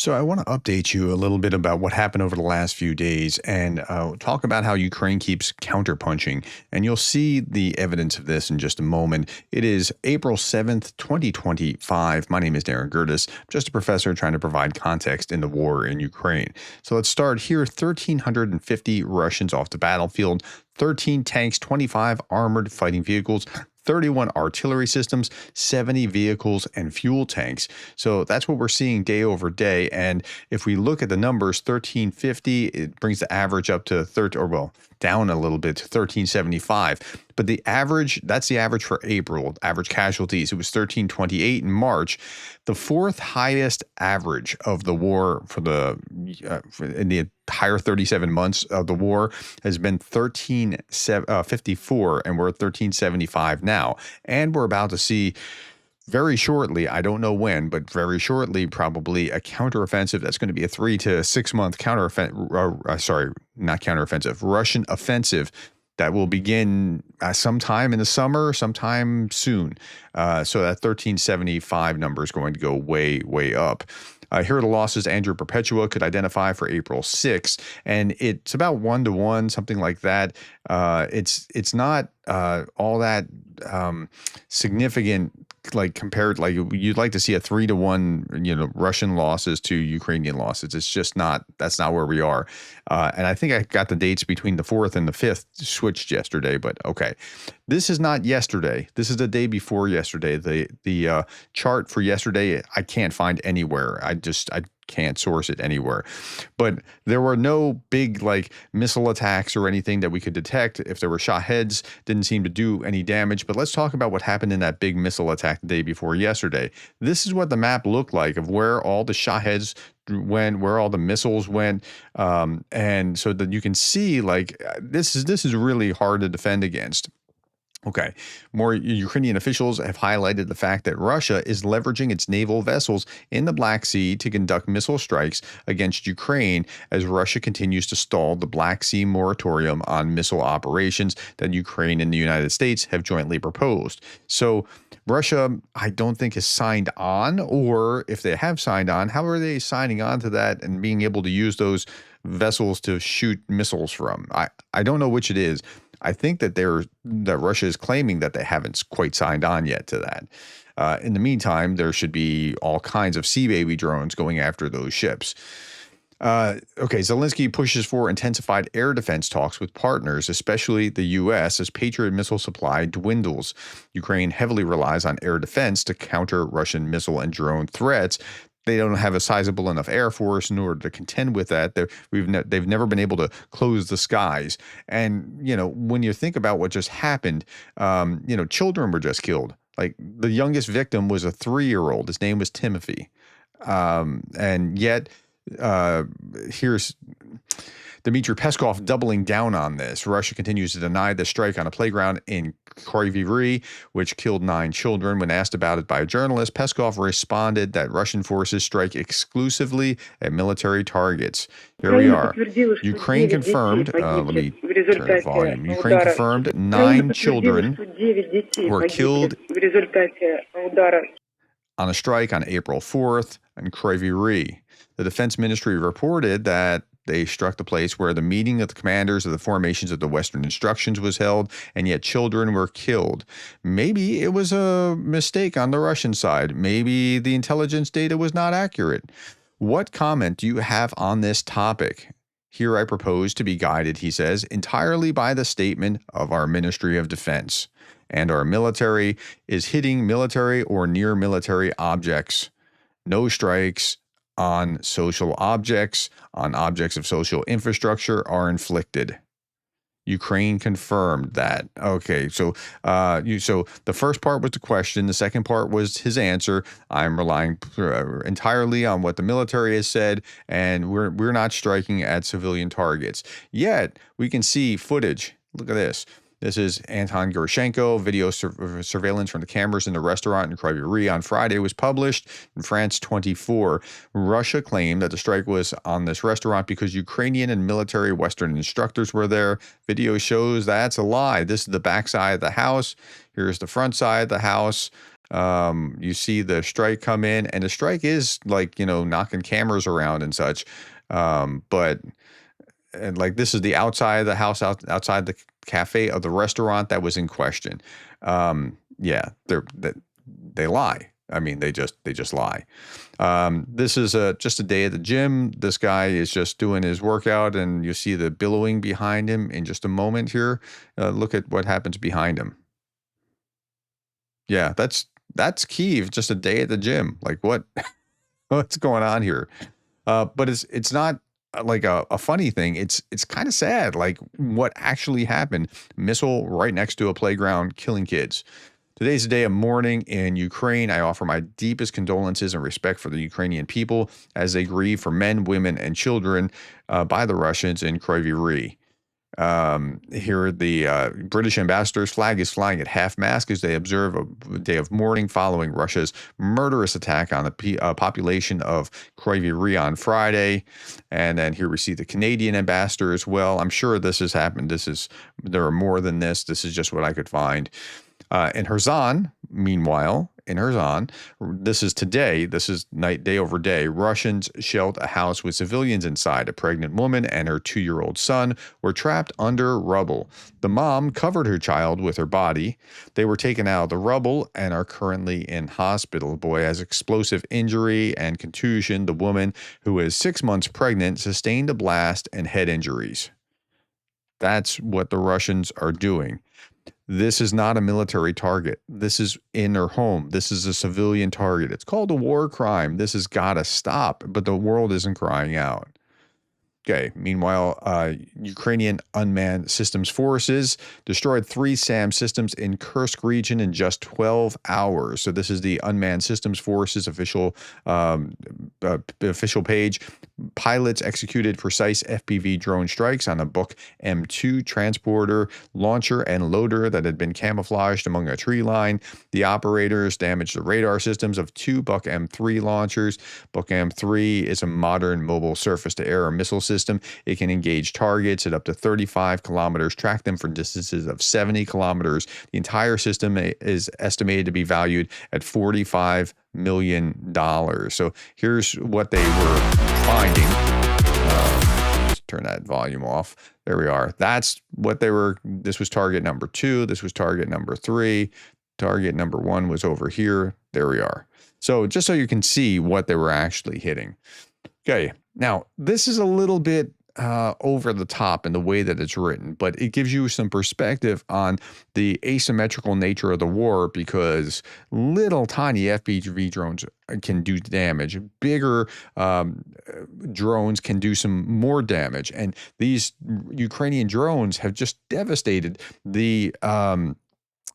So I want to update you a little bit about what happened over the last few days and talk about how Ukraine keeps counterpunching. And you'll see the evidence of this in just a moment. It is April 7th, 2025. My name is Darren Gerdes. I'm just a professor trying to provide context in the war in Ukraine. So let's start here. 1,350 Russians off the battlefield, 13 tanks, 25 armored fighting vehicles, 31 artillery systems, 70 vehicles, and fuel tanks. So that's what we're seeing day over day. And if we look at the numbers, 1350, it brings the average up to 30, or well, down a little bit to 1375. But the average, that's the average for April, average casualties. It was 1328 in March. The fourth highest average of the war in the entire 37 months of the war has been 1354, and we're at 1375 now. And we're about to see very shortly, I don't know when, but very shortly, probably a counteroffensive. That's going to be a 3 to 6 month Russian offensive that will begin sometime in the summer, sometime soon. So that 1375 number is going to go way, way up. Here are the losses Andrew Perpetua could identify for April 6th, and it's about 1-to-1, something like that. It's not all that significant, like compared, like you'd like to see a 3-to-1, Russian losses to Ukrainian losses. It's just not, that's not where we are. And I think I got the dates between the 4th and the 5th switched yesterday, but okay. This is not yesterday. This is the day before yesterday. The chart for yesterday, I can't find anywhere. I can't source it anywhere. But there were no big like missile attacks or anything that we could detect. If there were shot heads, didn't seem to do any damage. But let's talk about what happened in that big missile attack the day before yesterday. This is what the map looked like of where all the shot heads went, where all the missiles went, and so that you can see like this is really hard to defend against. Okay, more Ukrainian officials have highlighted the fact that Russia is leveraging its naval vessels in the Black Sea to conduct missile strikes against Ukraine as Russia continues to stall the Black Sea moratorium on missile operations that Ukraine and the United States have jointly proposed. So Russia, I don't think, has signed on, or if they have signed on, how are they signing on to that and being able to use those vessels to shoot missiles from? I don't know which it is. I think that Russia is claiming that they haven't quite signed on yet to that. In the meantime, there should be all kinds of Sea Baby drones going after those ships. Okay, Zelensky pushes for intensified air defense talks with partners, especially the U.S., as Patriot missile supply dwindles. Ukraine heavily relies on air defense to counter Russian missile and drone threats. They don't have a sizable enough air force in order to contend with that. They've never been able to close the skies. And, when you think about what just happened, children were just killed. Like the youngest victim was a 3-year-old. His name was Timothy. And yet here's Dmitry Peskov doubling down on this. Russia continues to deny the strike on a playground in Kryvyi, which killed 9 children. When asked about it by a journalist, Peskov responded that Russian forces strike exclusively at military targets. Here we are. Ukraine confirmed, let me turn the volume. Ukraine confirmed 9 children were killed on a strike on April 4th in Kryvyi. The Defense Ministry reported that they struck the place where the meeting of the commanders of the formations of the Western Instructions was held, and yet children were killed. Maybe it was a mistake on the Russian side. Maybe the intelligence data was not accurate. What comment do you have on this topic? Here I propose to be guided, he says, entirely by the statement of our Ministry of Defense. And our military is hitting military or near military objects. No strikes on social objects, on objects of social infrastructure are inflicted. Ukraine confirmed that. Okay, so so the first part was the question. The second part was his answer. I'm relying entirely on what the military has said, and we're not striking at civilian targets. Yet we can see footage. Look at this. This is Anton Geroshenko. Video surveillance from the cameras in the restaurant in Kryvyi on Friday was published in France 24. Russia claimed that the strike was on this restaurant because Ukrainian and military Western instructors were there. Video shows that's a lie. This is the back side of the house. Here's the front side of the house. You see the strike come in, and the strike is like, knocking cameras around and such. But and like this is the outside of the house, outside the cafe of the restaurant that was in question. Yeah, they lie. I mean, they just lie. This is just a day at the gym. This guy is just doing his workout, and you see the billowing behind him in just a moment here. Look at what happens behind him. Yeah, that's Kyiv. Just a day at the gym. Like what? What's going on here? But it's not like a funny thing. It's kind of sad. Like what actually happened. Missile right next to a playground, killing kids. Today's a day of mourning in Ukraine. I offer my deepest condolences and respect for the Ukrainian people as they grieve for men, women, and children by the Russians in Kryvyi Rih. Here, the British ambassador's flag is flying at half-mast as they observe a day of mourning following Russia's murderous attack on the population of Kryvyi Rih on Friday. And then here we see the Canadian ambassador as well. I'm sure this has happened. There are more than this. This is just what I could find. In Kherson, meanwhile, this is today, this is day over day, Russians shelled a house with civilians inside. A pregnant woman and her 2-year-old son were trapped under rubble. The mom covered her child with her body. They were taken out of the rubble and are currently in hospital. The boy has explosive injury and contusion. The woman, who is 6 months pregnant, sustained a blast and head injuries. That's what the Russians are doing. This is not a military target. This is in their home. This is a civilian target. It's called a war crime. This has got to stop, but the world isn't crying out. Okay. Meanwhile, Ukrainian unmanned systems forces destroyed 3 SAM systems in Kursk region in just 12 hours. So this is the unmanned systems forces official page. Pilots executed precise FPV drone strikes on a Buk M2 transporter, launcher, and loader that had been camouflaged among a tree line. The operators damaged the radar systems of 2 Buk M3 launchers. Buk M3 is a modern mobile surface-to-air missile system. It can engage targets at up to 35 kilometers, track them for distances of 70 kilometers. The entire system is estimated to be valued at $45 million. So here's what they were finding. Just turn that volume off. There we are. That's what they were. This was target number 2. This was target number 3. Target number 1 was over here. There we are. So just so you can see what they were actually hitting. Okay. Now, this is a little bit over the top in the way that it's written, but it gives you some perspective on the asymmetrical nature of the war, because little tiny FPV drones can do damage. Bigger drones can do some more damage. And these Ukrainian drones have just devastated the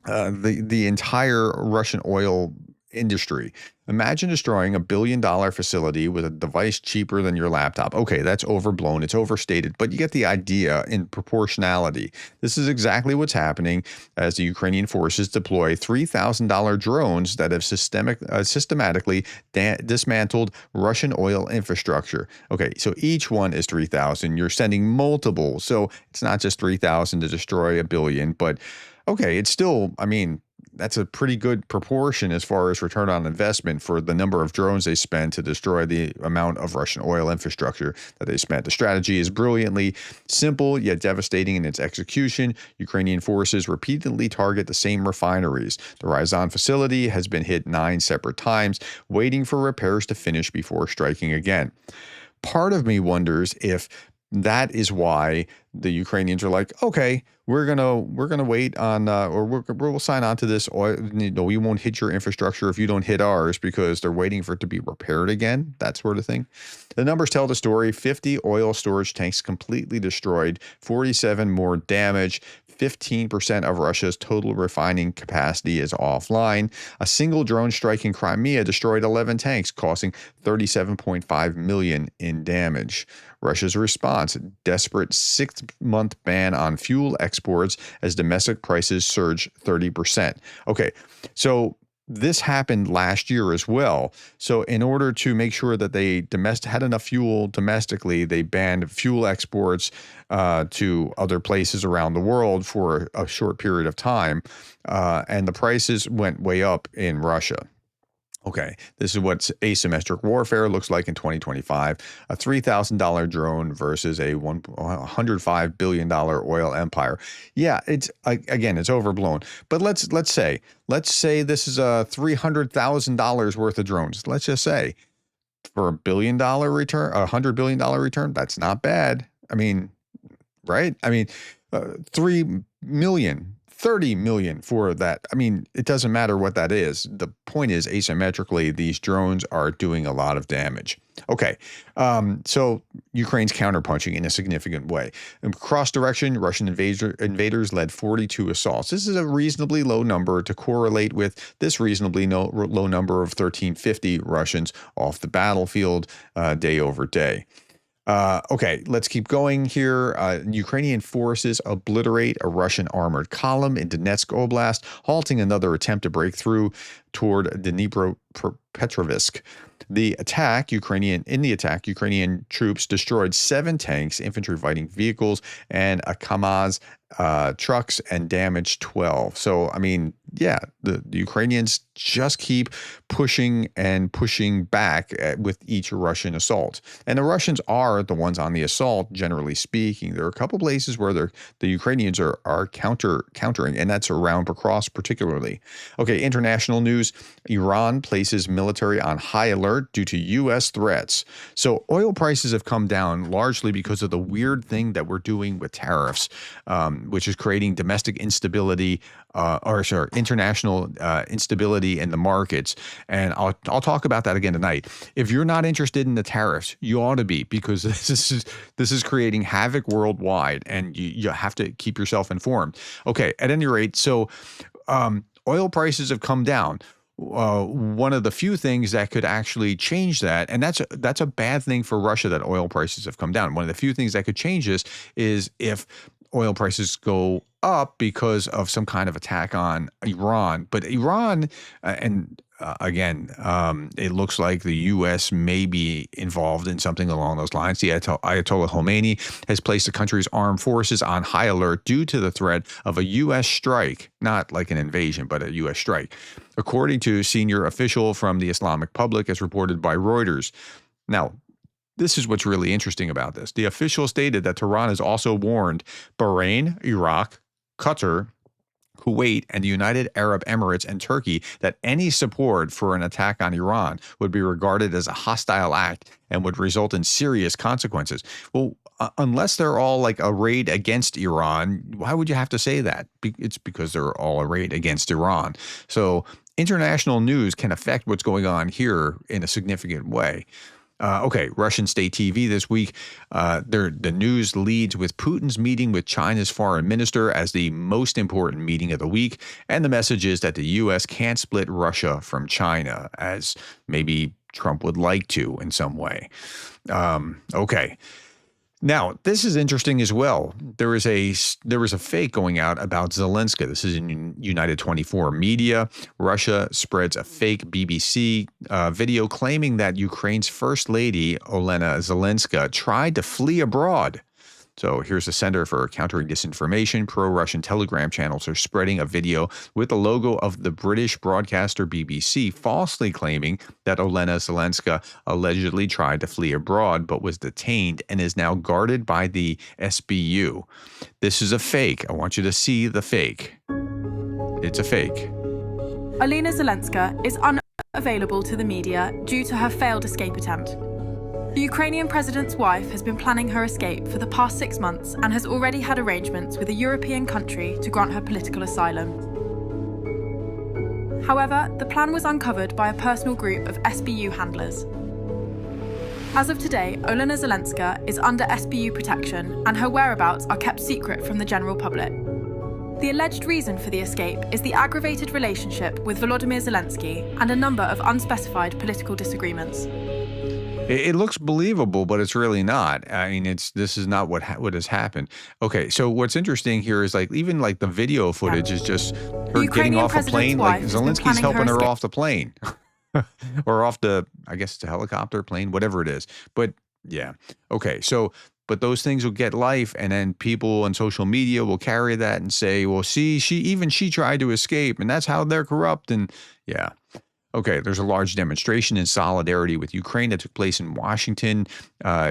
entire Russian oil industry. Imagine destroying $1 billion facility with a device cheaper than your laptop. Okay, that's overblown. It's overstated, but you get the idea in proportionality. This is exactly what's happening as the Ukrainian forces deploy $3,000 drones that have systematically dismantled Russian oil infrastructure. Okay, so each one is 3,000. You're sending multiple. So it's not just 3,000 to destroy $1 billion, but okay, it's still, I mean, that's a pretty good proportion as far as return on investment for the number of drones they spent to destroy the amount of Russian oil infrastructure that they spent. The strategy is brilliantly simple yet devastating in its execution. Ukrainian forces repeatedly target the same refineries. The Ryazan facility has been hit 9 separate times, waiting for repairs to finish before striking again. Part of me wonders if that is why the Ukrainians are like, okay, we're gonna wait on, or we'll sign on to this. Oil, we won't hit your infrastructure if you don't hit ours, because they're waiting for it to be repaired again. That sort of thing. The numbers tell the story. 50 oil storage tanks completely destroyed, 47 more damaged. 15% of Russia's total refining capacity is offline. A single drone strike in Crimea destroyed 11 tanks, causing $37.5 million in damage. Russia's response: desperate 6-month ban on fuel exports as domestic prices surge 30%. Okay, so this happened last year as well. So in order to make sure that they had enough fuel domestically, they banned fuel exports to other places around the world for a short period of time. And the prices went way up in Russia. Okay, this is what asymmetric warfare looks like in 2025. A $3,000 drone versus a $105 billion oil empire. Yeah, it's overblown. But let's say this is a $300,000 worth of drones. Let's just say for $1 billion return, $100 billion return. That's not bad. I mean, right? I mean, 3 million. 30 million for that. I mean, it doesn't matter what that is. The point is, asymmetrically, these drones are doing a lot of damage. Okay, so Ukraine's counterpunching in a significant way. Cross direction, Russian invaders led 42 assaults. This is a reasonably low number to correlate with this reasonably low number of 1,350 Russians off the battlefield day over day. Okay, let's keep going here. Ukrainian forces obliterate a Russian armored column in Donetsk Oblast, halting another attempt to break through toward Dnipropetrovsk. In the attack, Ukrainian troops destroyed 7 tanks, infantry fighting vehicles, and a Kamaz trucks, and damaged 12. So, I mean, yeah, the Ukrainians just keep pushing and pushing back with each Russian assault. And the Russians are the ones on the assault, generally speaking. There are a couple places where the Ukrainians are countering, and that's around Pokrovsk particularly. Okay, international news. Iran places military on high alert due to U.S. threats. So oil prices have come down largely because of the weird thing that we're doing with tariffs, which is creating domestic instability, international instability in the markets. And I'll talk about that again tonight. If you're not interested in the tariffs, you ought to be, because this is creating havoc worldwide, and you have to keep yourself informed. Okay, at any rate, so oil prices have come down. One of the few things that could actually change that, and that's a bad thing for Russia that oil prices have come down. One of the few things that could change this is if oil prices go up because of some kind of attack on Iran. But Iran, again, it looks like the U.S. may be involved in something along those lines. The Ayatollah Khomeini has placed the country's armed forces on high alert due to the threat of a U.S. strike, not like an invasion, but a U.S. strike, according to a senior official from the Islamic Republic, as reported by Reuters. Now, this is what's really interesting about this. The official stated that Tehran has also warned Bahrain, Iraq, Qatar, Kuwait, and the United Arab Emirates and Turkey that any support for an attack on Iran would be regarded as a hostile act and would result in serious consequences. Well, unless they're all like arrayed against Iran, why would you have to say that? It's because they're all arrayed against Iran. So international news can affect what's going on here in a significant way. Okay, Russian state TV this week, the news leads with Putin's meeting with China's foreign minister as the most important meeting of the week, and the message is that the U.S. can't split Russia from China, as maybe Trump would like to in some way. Okay. Now, this is interesting as well. There was a fake going out about Zelensky. This is in United 24 media. Russia spreads a fake BBC video claiming that Ukraine's First Lady, Olena Zelenska, tried to flee abroad. So here's the Center for Countering Disinformation. Pro-Russian Telegram channels are spreading a video with the logo of the British broadcaster BBC, falsely claiming that Olena Zelenska allegedly tried to flee abroad but was detained and is now guarded by the SBU. This is a fake. I want you to see the fake. It's a fake. Olena Zelenska is unavailable to the media due to her failed escape attempt. The Ukrainian president's wife has been planning her escape for the past 6 months and has already had arrangements with a European country to grant her political asylum. However, the plan was uncovered by a personal group of SBU handlers. As of today, Olena Zelenska is under SBU protection and her whereabouts are kept secret from the general public. The alleged reason for the escape is the aggravated relationship with Volodymyr Zelensky and a number of unspecified political disagreements. It looks believable, but it's really not. I mean, this is not what has happened. Okay, so what's interesting here is like even like the video footage is just The her getting Ukrainian off a president's plane. Like wife has been Zelensky's planning her helping her escape. off the plane, or off the, I guess it's a helicopter, plane, whatever it is. But yeah, okay, so. But those things will get life, and then people on social media will carry that and say, "Well, see, she tried to escape, and that's how they're corrupt." And yeah, okay, there's a large demonstration in solidarity with Ukraine that took place in Washington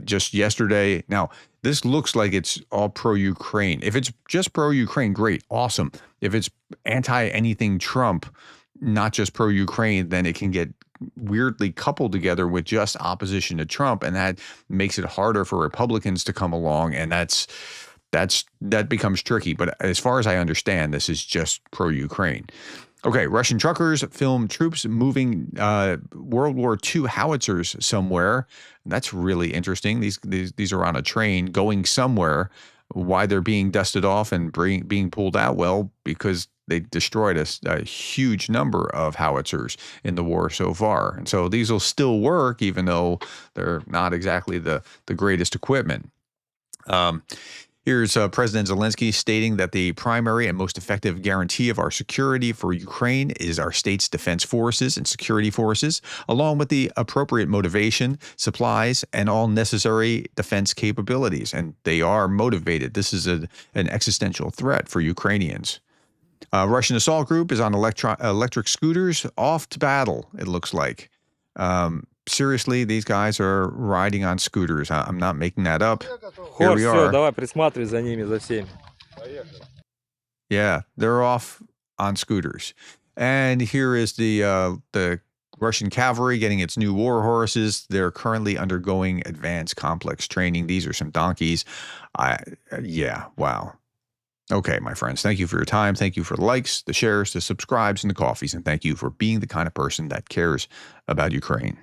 just yesterday. Now, this looks like it's all pro-Ukraine. If it's just pro-Ukraine, great, awesome. If it's anti-anything Trump, not just pro-Ukraine, then it can get weirdly coupled together with just opposition to Trump, and that makes it harder for Republicans to come along, and that becomes tricky. But as far as I understand, this is just pro-Ukraine. Okay, Russian truckers film troops moving World War II howitzers somewhere. That's really interesting. These are on a train going somewhere. Why they're being dusted off and being pulled out? Well, because they destroyed a huge number of howitzers in the war so far. And so these will still work, even though they're not exactly the greatest equipment. Here's President Zelensky stating that the primary and most effective guarantee of our security for Ukraine is our state's defense forces and security forces, along with the appropriate motivation, supplies, and all necessary defense capabilities. And they are motivated. This is an existential threat for Ukrainians. Russian assault group is on electric scooters off to battle, it looks like. Seriously, these guys are riding on scooters. I'm not making that up. Here we are. Давай, присматривай за ними, за всеми. Yeah, they're off on scooters. And here is the Russian cavalry getting its new war horses. They're currently undergoing advanced complex training. These are some donkeys. Yeah, wow. Okay, my friends, thank you for your time. Thank you for the likes, the shares, the subscribes, and the coffees. And thank you for being the kind of person that cares about Ukraine.